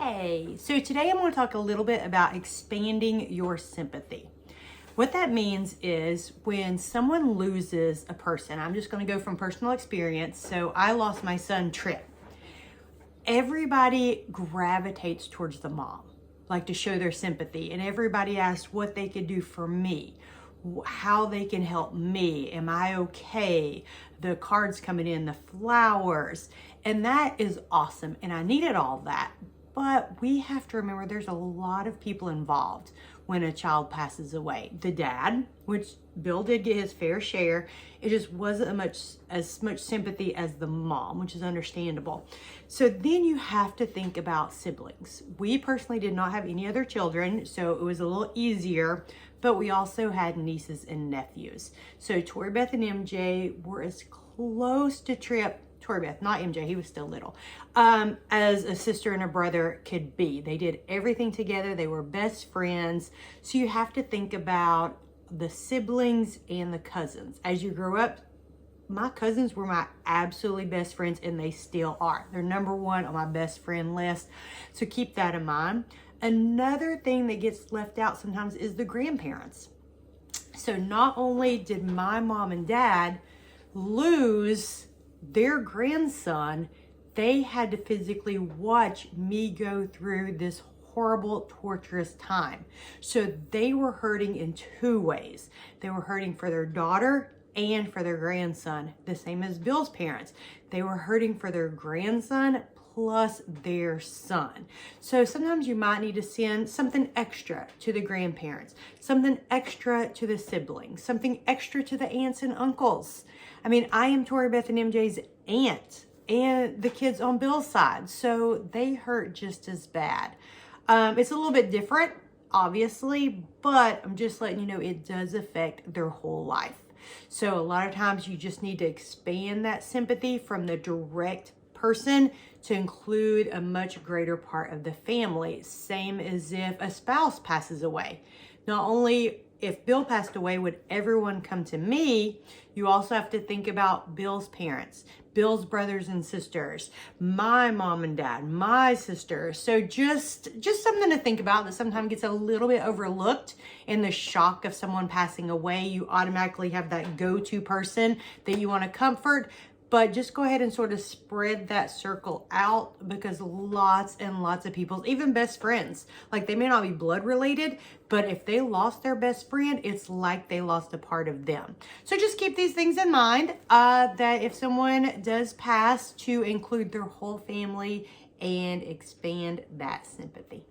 Hey, so today I'm going to talk a little bit about expanding your sympathy. What that means is when someone loses a person, I'm just going to go from personal experience. So I lost my son, Trip. Everybody gravitates towards the mom, like to show their sympathy, and everybody asks what they could do for me, how they can help me, am I okay, the cards coming in, the flowers, and that is awesome, and I needed all that. But we have to remember there's a lot of people involved when a child passes away. The dad, which Bill did get his fair share, it just wasn't as much sympathy as the mom, which is understandable. So then you have to think about siblings. We personally did not have any other children, so it was a little easier, but we also had nieces and nephews. So Tori Beth and MJ were as close to Trip, Tori Beth, not MJ, he was still little, as a sister and a brother could be. They did everything together. They were best friends. So you have to think about the siblings and the cousins. As you grow up, my cousins were my absolutely best friends, and they still are. They're number one on my best friend list. So keep that in mind. Another thing that gets left out sometimes is the grandparents. So not only did my mom and dad lose their grandson, they had to physically watch me go through this horrible, torturous time. So they were hurting in two ways. They were hurting for their daughter and for their grandson, the same as Bill's parents. They were hurting for their grandson plus their son. So sometimes you might need to send something extra to the grandparents, something extra to the siblings, something extra to the aunts and uncles. I mean, I am Tori Beth and MJ's aunt and the kids on Bill's side, so they hurt just as bad. It's a little bit different, obviously, but I'm just letting you know it does affect their whole life. So a lot of times you just need to expand that sympathy from the direct person to include a much greater part of the family. Same as if a spouse passes away. Not only if Bill passed away, would everyone come to me? You also have to think about Bill's parents, Bill's brothers and sisters, my mom and dad, my sisters. So just something to think about that sometimes gets a little bit overlooked in the shock of someone passing away. You automatically have that go-to person that you want to comfort. But just go ahead and sort of spread that circle out, because lots and lots of people, even best friends, like they may not be blood related, but if they lost their best friend, it's like they lost a part of them. So just keep these things in mind, that if someone does pass, to include their whole family and expand that sympathy.